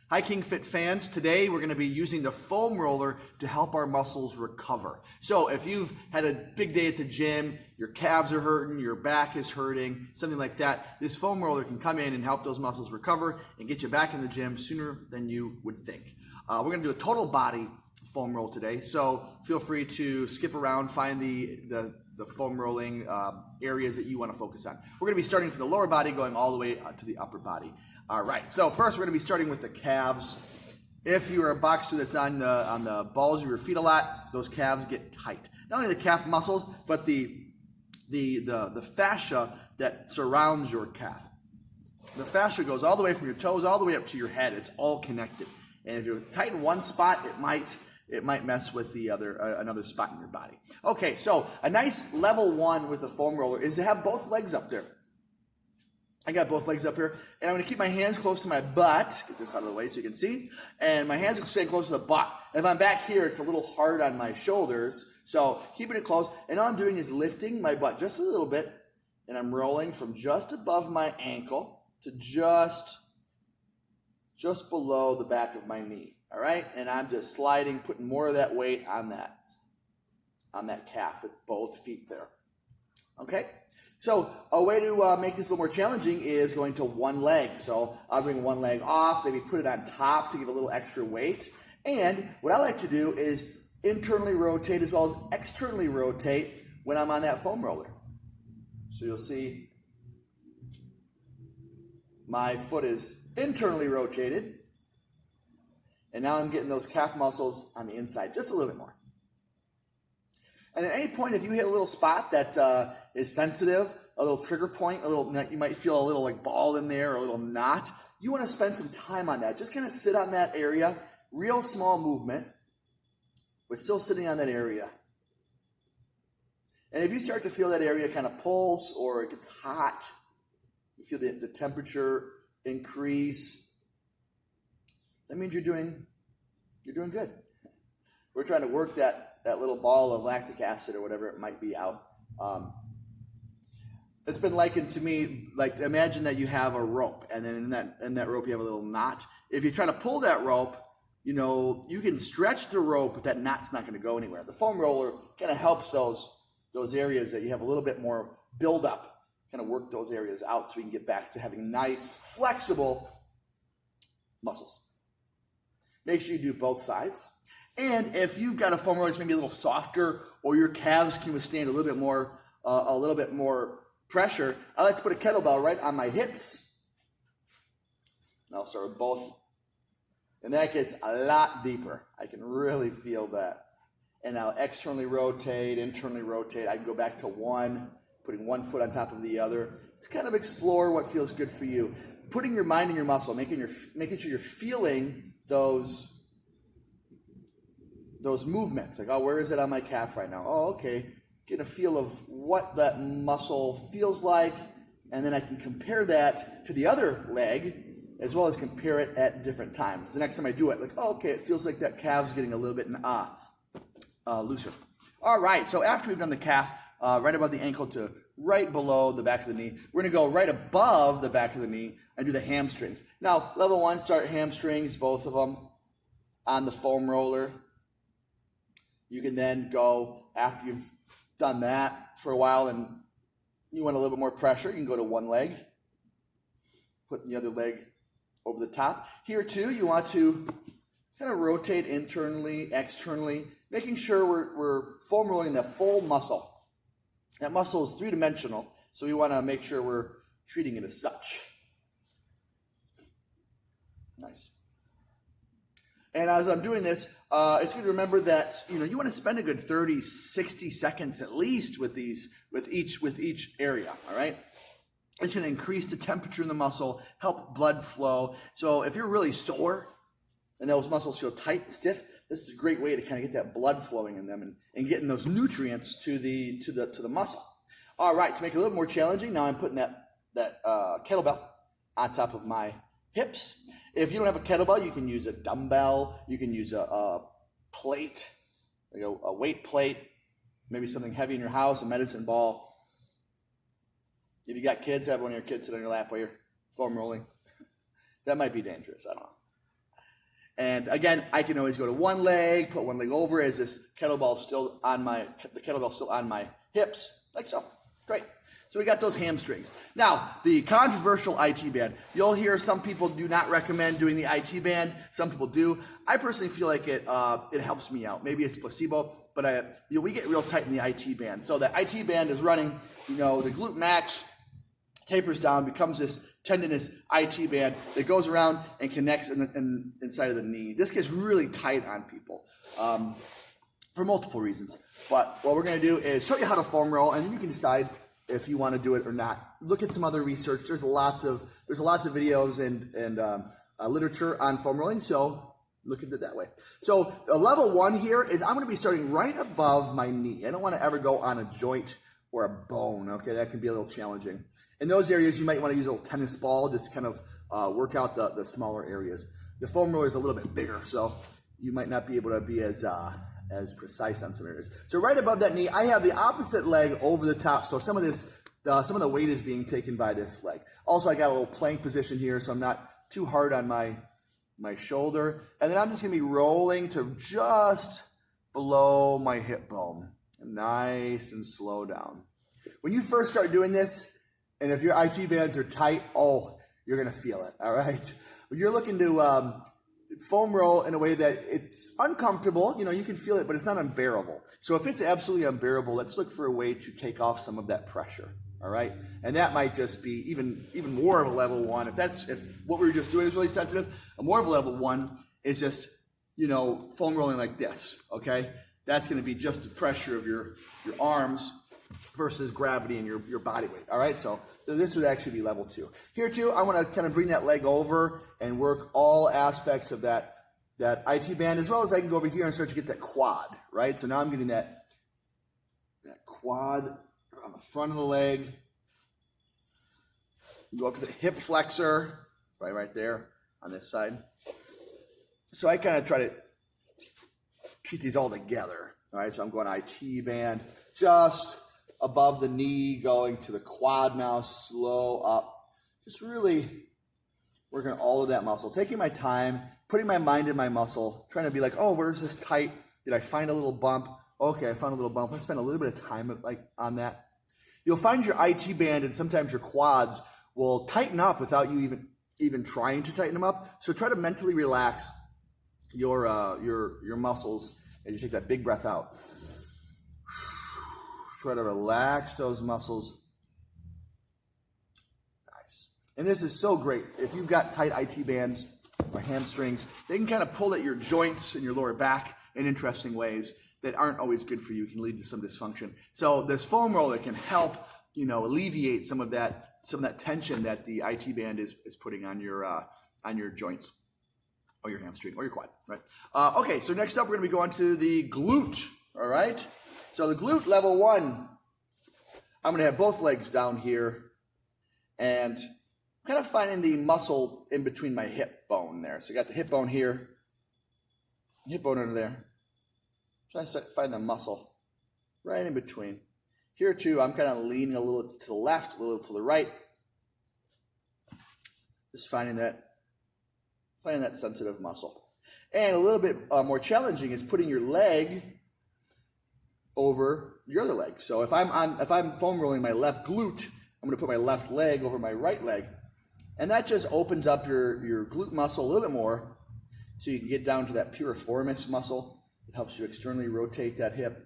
Hi KingFit fans, today we're going to be using the foam roller to help our muscles recover. So if you've had a big day at the gym, your calves are hurting, your back is hurting, something like that, this foam roller can come in and help those muscles recover and get you back in the gym sooner than you would think. We're going to do a total body foam roll today, so feel free to skip around, find the foam rolling areas that you want to focus on. We're going to be starting from the lower body going all the way to the upper body. All right, so first we're going to be starting with the calves. If you're a boxer that's on the balls of your feet a lot, those calves get tight. Not only the calf muscles, but the fascia that surrounds your calf. The fascia goes all the way from your toes all the way up to your head. It's all connected. And if you're tight in one spot, it might mess with the other another spot in your body. Okay, so a nice level one with the foam roller is to have both legs up there. I got both legs up here, and I'm going to keep my hands close to my butt. Get this out of the way so you can see. And my hands are staying close to the butt. If I'm back here, it's a little hard on my shoulders, so keeping it close. And all I'm doing is lifting my butt just a little bit, and I'm rolling from just above my ankle to just below the back of my knee. All right, and I'm just sliding, putting more of that weight on that calf with both feet there. Okay. So a way to make this a little more challenging is going to one leg. So I'll bring one leg off, maybe put it on top to give a little extra weight. And what I like to do is internally rotate as well as externally rotate when I'm on that foam roller. So you'll see my foot is internally rotated. And now I'm getting those calf muscles on the inside just a little bit more. And at any point, if you hit a little spot that is sensitive, a little trigger point, you might feel a little like ball in there or a little knot, you want to spend some time on that. Just kind of sit on that area, real small movement, but still sitting on that area. And if you start to feel that area kind of pulse or it gets hot, you feel the temperature increase, that means you're doing good. We're trying to work that little ball of lactic acid or whatever it might be out. It's been likened to me, like imagine that you have a rope, and then in that rope you have a little knot. If you try to pull that rope, you can stretch the rope, but that knot's not going to go anywhere. The foam roller kind of helps those areas that you have a little bit more buildup, kind of work those areas out so we can get back to having nice, flexible muscles. Make sure you do both sides. And if you've got a foam roller that's maybe a little softer, or your calves can withstand a little bit more pressure, I like to put a kettlebell right on my hips. And I'll start with both. And that gets a lot deeper. I can really feel that. And I'll externally rotate, internally rotate. I can go back to one, putting one foot on top of the other. Just kind of explore what feels good for you. Putting your mind in your muscle, making sure you're feeling those movements, like, oh, where is it on my calf right now? Oh, okay. Get a feel of what that muscle feels like, and then I can compare that to the other leg, as well as compare it at different times. The next time I do it, like, oh, okay, it feels like that calf's getting a little bit looser. All right, so after we've done the calf, right above the ankle to right below the back of the knee, we're going to go right above the back of the knee and do the hamstrings. Now, level one, start hamstrings, both of them, on the foam roller. You can then go, after you've done that for a while and you want a little bit more pressure, you can go to one leg, put the other leg over the top. Here too, you want to kind of rotate internally, externally, making sure we're foam rolling the full muscle. That muscle is three-dimensional, so we want to make sure we're treating it as such. Nice. And as I'm doing this, it's good to remember that you want to spend a good 30, 60 seconds at least with each area. All right, it's going to increase the temperature in the muscle, help blood flow. So if you're really sore and those muscles feel tight and stiff, this is a great way to kind of get that blood flowing in them and getting those nutrients to the muscle. All right, to make it a little more challenging, now I'm putting that kettlebell on top of my hips. If you don't have a kettlebell, you can use a dumbbell. You can use a plate, like a weight plate, maybe something heavy in your house, a medicine ball. If you got kids, have one of your kids sit on your lap while you're foam rolling. That might be dangerous. I don't know. And again, I can always go to one leg, put one leg over as this kettlebell still on my hips, like so. Great. So we got those hamstrings. Now, the controversial IT band. You'll hear some people do not recommend doing the IT band. Some people do. I personally feel like it helps me out. Maybe it's placebo, but we get real tight in the IT band. So the IT band is running, the glute max tapers down, becomes this tendinous IT band that goes around and connects inside of the knee. This gets really tight on people for multiple reasons. But what we're going to do is show you how to foam roll, and then you can decide if you want to do it or not. Look at some other research. There's lots of videos and literature on foam rolling, so look at it that way. So level 1 here is I'm going to be starting right above my knee. I don't want to ever go on a joint or a bone. Okay, that can be a little challenging. In those areas, you might want to use a little tennis ball, just kind of work out the smaller areas. The foam roller is a little bit bigger, so you might not be able to be as precise on some areas. So right above that knee, I have the opposite leg over the top. So some of the weight is being taken by this leg. Also, I got a little plank position here, so I'm not too hard on my shoulder. And then I'm just going to be rolling to just below my hip bone. Nice and slow down. When you first start doing this, and if your IT bands are tight, you're going to feel it, all right? But you're looking to foam roll in a way that it's uncomfortable. You can feel it, but it's not unbearable. So if it's absolutely unbearable, let's look for a way to take off some of that pressure, all right? And that might just be even more of a level 1. If what we were just doing is really sensitive, more of a level 1 is just, foam rolling like this, okay? That's going to be just the pressure of your arms versus gravity and your body weight, all right? So this would actually be level 2. Here too, I want to kind of bring that leg over and work all aspects of that IT band, as well as I can go over here and start to get that quad, right? So now I'm getting that quad on the front of the leg. You go up to the hip flexor, right there on this side. So I kind of try to treat these all together, all right? So I'm going IT band just above the knee, going to the quad now, slow up. Just really working all of that muscle, taking my time, putting my mind in my muscle, trying to be like, where's this tight? Did I find a little bump? Okay, I found a little bump. Let's spend a little bit of time on that. You'll find your IT band and sometimes your quads will tighten up without you even trying to tighten them up. So try to mentally relax your muscles as you take that big breath out. Try to relax those muscles. Nice. And this is so great. If you've got tight IT bands or hamstrings, they can kind of pull at your joints and your lower back in interesting ways that aren't always good for you. It can lead to some dysfunction. So this foam roller can help, alleviate some of that tension that the IT band is putting on your joints or your hamstring or your quad, right? Okay, so next up we're going to be going to the glute, all right? So the glute level 1, I'm going to have both legs down here and kind of finding the muscle in between my hip bone there. So you got the hip bone here, hip bone under there. Try to find the muscle right in between. Here too, I'm kind of leaning a little to the left, a little to the right. Just finding that sensitive muscle. And a little bit more challenging is putting your leg over your other leg. So if I'm foam rolling my left glute, I'm going to put my left leg over my right leg. And that just opens up your glute muscle a little bit more so you can get down to that piriformis muscle. It helps you externally rotate that hip.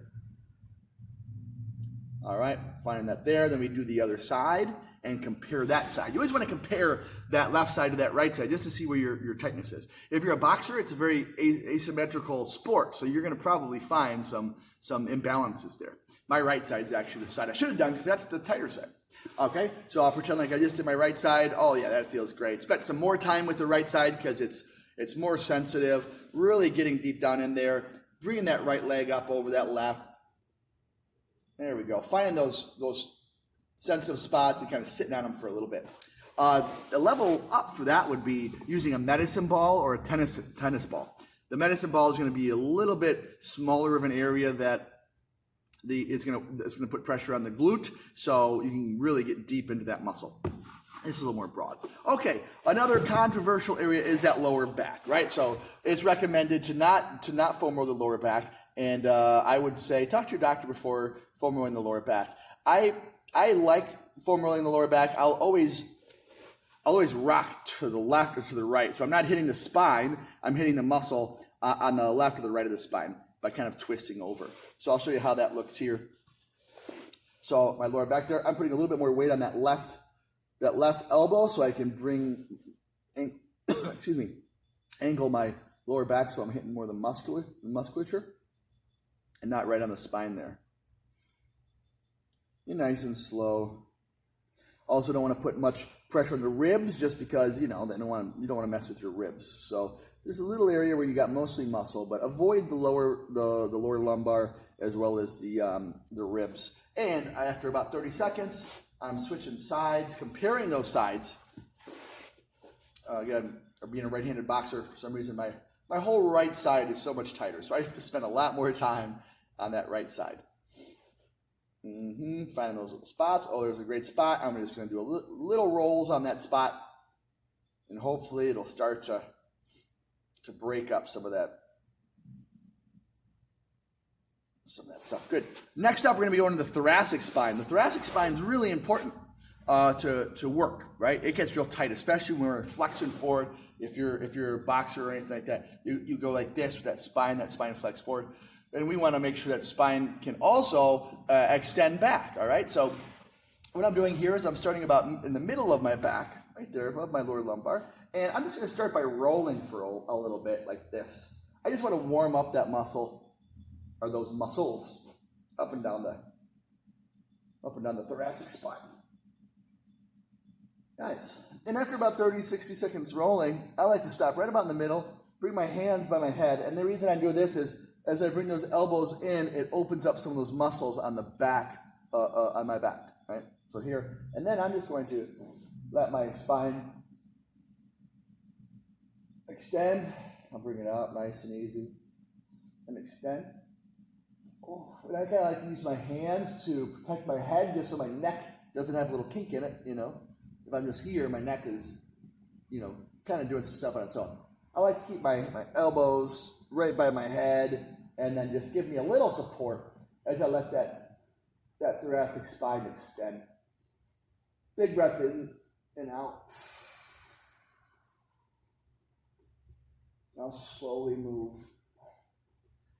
All right, finding that there. Then we do the other side and compare that side. You always want to compare that left side to that right side just to see where your tightness is. If you're a boxer, it's a very asymmetrical sport, so you're going to probably find some imbalances there. My right side is actually the side I should have done because that's the tighter side. Okay, so I'll pretend like I just did my right side. Oh yeah, that feels great. Spent some more time with the right side because it's more sensitive, really getting deep down in there, bringing that right leg up over that left. There we go. Finding those sensitive spots and kind of sitting on them for a little bit. The level up for that would be using a medicine ball or a tennis ball. The medicine ball is going to be a little bit smaller of an area that it's going to put pressure on the glute, so you can really get deep into that muscle. This is a little more broad. Okay, another controversial area is that lower back, right? So it's recommended to not foam roll the lower back, and I would say talk to your doctor before foam rolling the lower back. I like foam rolling the lower back. I'll always rock to the left or to the right, so I'm not hitting the spine. I'm hitting the muscle on the left or the right of the spine by kind of twisting over. So I'll show you how that looks here. So my lower back there, I'm putting a little bit more weight on that left elbow so I can bring, angle my lower back so I'm hitting more of the musculature and not right on the spine there. You're nice and slow. Also don't want to put much pressure on the ribs just because, you don't want to mess with your ribs. So there's a little area where you got mostly muscle, but avoid the lower lumbar as well as the ribs. And after about 30 seconds, I'm switching sides, comparing those sides. Again, being a right-handed boxer, for some reason my whole right side is so much tighter, so I have to spend a lot more time on that right side. Finding those little spots. Oh, there's a great spot. I'm just going to do little rolls on that spot, and hopefully it'll start to break up some of that stuff. Good. Next up, we're going to be going to the thoracic spine. The thoracic spine is really important to work, right? It gets real tight, especially when we're flexing forward. If you're a boxer or anything like that, you go like this with that spine flex forward. And we want to make sure that spine can also extend back, all right? So what I'm doing here is I'm starting about in the middle of my back, right there above my lower lumbar, and I'm just going to start by rolling for a little bit like this. I just want to warm up that muscle, or those muscles, up and down the thoracic spine. Nice. And after about 30, 60 seconds rolling, I like to stop right about in the middle, bring my hands by my head, and the reason I do this is as I bring those elbows in, it opens up some of those muscles on the back, on my back, right? So here, and then I'm just going to let my spine extend. I'll bring it out nice and easy, and extend. Oh, and I kind of like to use my hands to protect my head just so my neck doesn't have a little kink in it, If I'm just here, my neck is, kind of doing some stuff on its own. I like to keep my elbows right by my head and then just give me a little support as I let that thoracic spine extend. Big breath in and out. Now slowly move.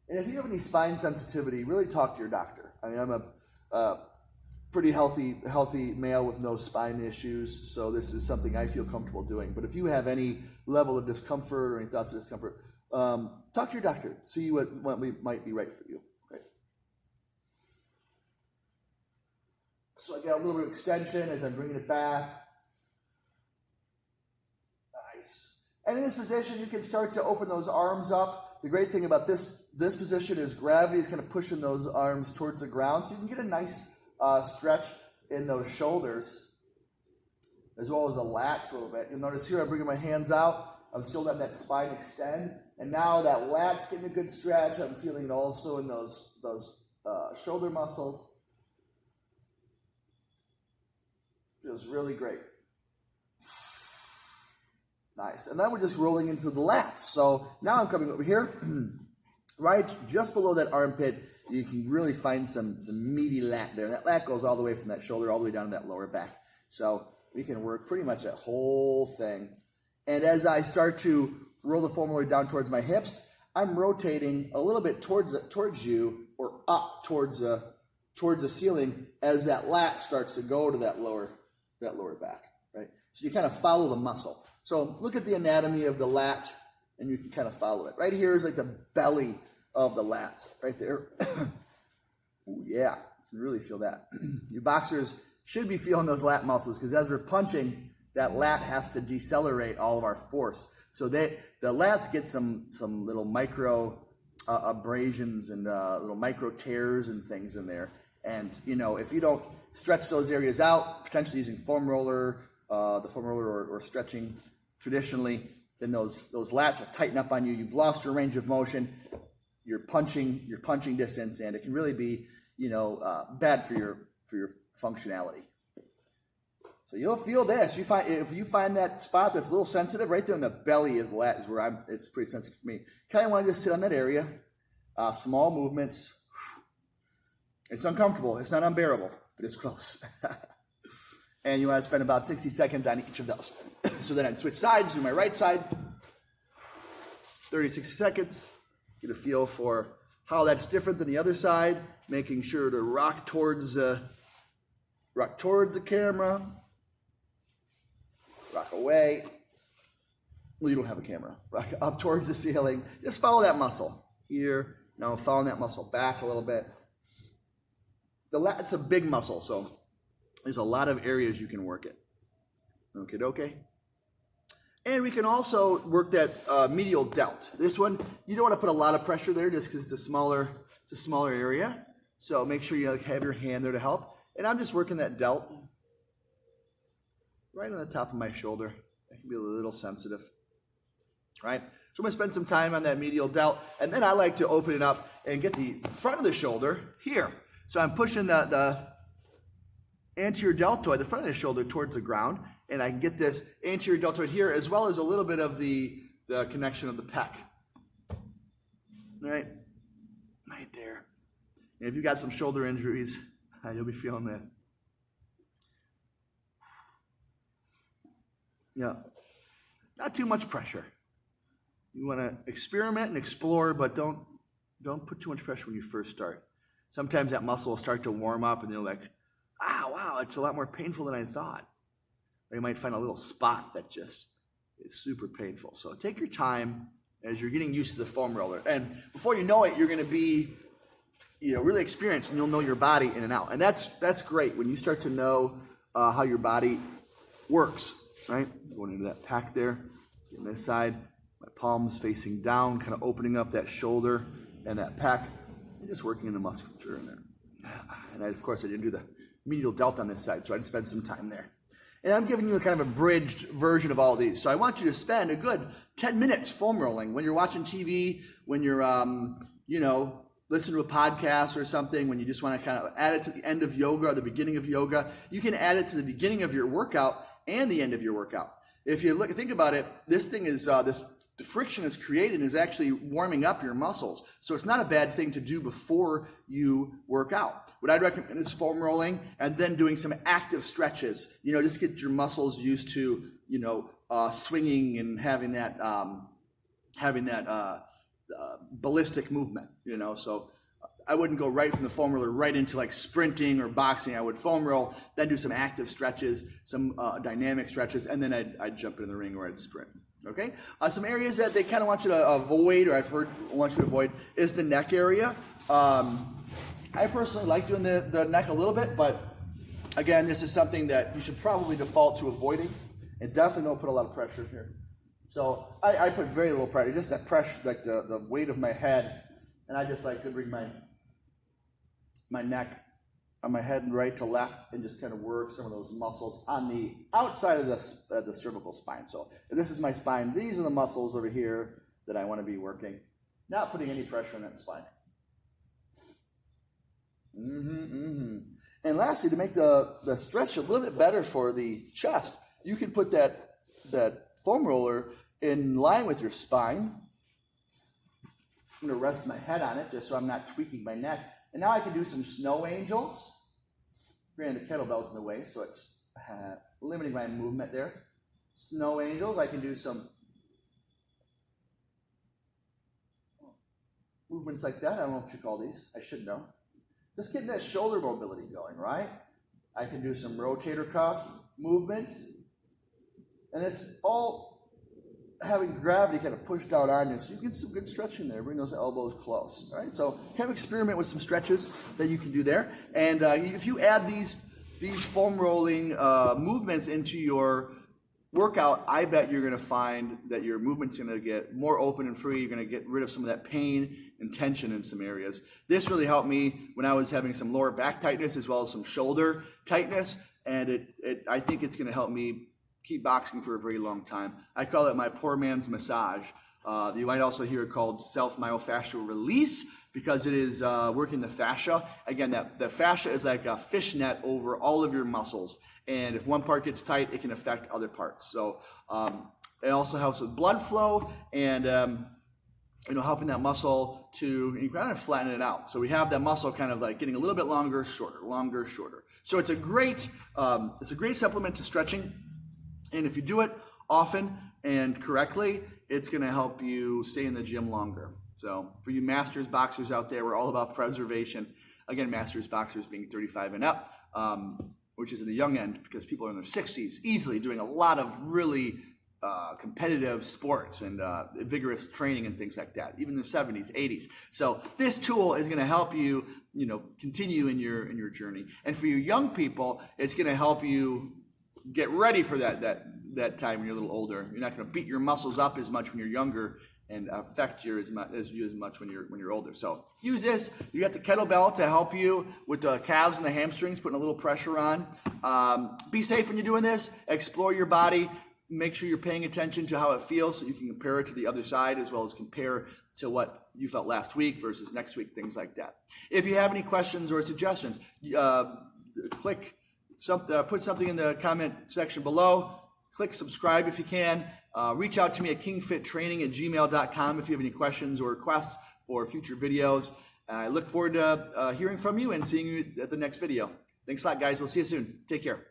And if you have any spine sensitivity, really talk to your doctor. I mean, I'm a pretty healthy male with no spine issues, so this is something I feel comfortable doing. But if you have any level of discomfort or any thoughts of discomfort, talk to your doctor. See what might be right for you. Okay. So I got a little bit of extension as I'm bringing it back. Nice. And in this position, you can start to open those arms up. The great thing about this position is gravity is kind of pushing those arms towards the ground, so you can get a nice stretch in those shoulders, as well as the lats a little bit. You'll notice here I'm bringing my hands out. I'm still letting that spine extend, and now that lat's getting a good stretch. I'm feeling it also in those shoulder muscles. Feels really great. Nice. And then we're just rolling into the lats. So now I'm coming over here, right just below that armpit. You can really find some meaty lat there. That lat goes all the way from that shoulder all the way down to that lower back. So we can work pretty much that whole thing. And as I start to roll the foam roller down towards my hips, I'm rotating a little bit towards you or up towards the ceiling as that lat starts to go to that lower back, right? So you kind of follow the muscle. So look at the anatomy of the lat, and you can kind of follow it. Right here is like the belly of the lats, right there. Ooh, yeah, you can really feel that. You boxers should be feeling those lat muscles because as we're punching, that lat has to decelerate all of our force. So the lats get some little micro abrasions and little micro tears and things in there. And, if you don't stretch those areas out, potentially using foam roller, or stretching traditionally, then those lats will tighten up on you. You've lost your range of motion, your punching distance, and it can really be, bad for your functionality. So you'll feel this. If you find that spot that's a little sensitive, right there in the belly is where it's pretty sensitive for me. Kind of want to just sit on that area. Small movements. It's uncomfortable. It's not unbearable, but it's close. And you want to spend about 60 seconds on each of those. So then I'd switch sides, do my right side. 30, 60 seconds. Get a feel for how that's different than the other side. Making sure to rock towards the camera. Rock away. Well, you don't have a camera. Rock up towards the ceiling. Just follow that muscle. Here. Now following that muscle back a little bit. It's a big muscle, so there's a lot of areas you can work it. Okay. And we can also work that medial delt. This one, you don't want to put a lot of pressure there just because it's a smaller area. So make sure you have your hand there to help. And I'm just working that delt right on the top of my shoulder. That can be a little sensitive, right? So I'm going to spend some time on that medial delt, and then I like to open it up and get the front of the shoulder here. So I'm pushing the anterior deltoid, the front of the shoulder, towards the ground, and I can get this anterior deltoid here, as well as a little bit of the connection of the pec. Right there. And if you got some shoulder injuries, you'll be feeling this. Yeah, not too much pressure. You want to experiment and explore, but don't put too much pressure when you first start. Sometimes that muscle will start to warm up, and you're like, wow, it's a lot more painful than I thought. Or you might find a little spot that just is super painful. So take your time as you're getting used to the foam roller, and before you know it, you're going to be really experienced, and you'll know your body in and out. And that's great when you start to know how your body works. Right? Going into that pack there, getting this side, my palms facing down, kind of opening up that shoulder and that pack, and just working in the musculature in there. And of course, I didn't do the medial delt on this side, so I'd spend some time there. And I'm giving you a kind of abridged version of all these. So I want you to spend a good 10 minutes foam rolling when you're watching TV, when you're, listening to a podcast or something, when you just want to kind of add it to the end of yoga or the beginning of yoga. You can add it to the beginning of your workout and the end of your workout. If you think about it, this thing is the friction is created and is actually warming up your muscles. So it's not a bad thing to do before you work out. What I'd recommend is foam rolling and then doing some active stretches. Just get your muscles used to swinging and having that ballistic movement. So I wouldn't go right from the foam roller right into like sprinting or boxing. I would foam roll, then do some active stretches, some dynamic stretches, and then I'd jump in the ring or I'd sprint. Okay? Some areas that they kind of want you to avoid, or I've heard want you to avoid, is the neck area. I personally like doing the neck a little bit, but again, this is something that you should probably default to avoiding, and definitely don't put a lot of pressure here. So I put very little pressure, just that pressure, like the weight of my head, and I just like to bring my neck on my head right to left and just kind of work some of those muscles on the outside of the cervical spine. So if this is my spine, these are the muscles over here that I want to be working, not putting any pressure on that spine. And lastly, to make the stretch a little bit better for the chest, you can put that foam roller in line with your spine. I'm going to rest my head on it just so I'm not tweaking my neck. And now I can do some snow angels. Granted, the kettlebell's in the way, so it's limiting my movement there. Snow angels, I can do some movements like that. I don't know what you call these. I should know. Just getting that shoulder mobility going, right? I can do some rotator cuff movements. And it's all having gravity kind of push down on you, so you get some good stretching there. Bring those elbows close, all right? So kind of experiment with some stretches that you can do there. And if you add these foam rolling movements into your workout, I bet you're going to find that your movement's going to get more open and free. You're going to get rid of some of that pain and tension in some areas. This really helped me when I was having some lower back tightness as well as some shoulder tightness, and I think it's going to help me keep boxing for a very long time. I call it my poor man's massage. You might also hear it called self-myofascial release because it is working the fascia. Again, the fascia is like a fishnet over all of your muscles. And if one part gets tight, it can affect other parts. So it also helps with blood flow and helping that muscle to kind of flatten it out. So we have that muscle kind of like getting a little bit longer, shorter. So it's a great supplement to stretching. And if you do it often and correctly, it's going to help you stay in the gym longer. So for you masters boxers out there, we're all about preservation. Again, masters boxers being 35 and up, which is in the young end because people are in their 60s easily doing a lot of really competitive sports and vigorous training and things like that, even in the 70s, 80s. So this tool is going to help you, continue in your journey. And for you young people, it's going to help you get ready for that time when you're a little older. You're not going to beat your muscles up as much when you're younger and affect you as much when you're older. So use this. You got the kettlebell to help you with the calves and the hamstrings, putting a little pressure on. Be safe when you're doing this. Explore your body. Make sure you're paying attention to how it feels so you can compare it to the other side as well as compare to what you felt last week versus next week, things like that. If you have any questions or suggestions, put something in the comment section below. Click subscribe if you can. Reach out to me at kingfittraining@gmail.com if you have any questions or requests for future videos. I look forward to hearing from you and seeing you at the next video. Thanks a lot, guys. We'll see you soon. Take care.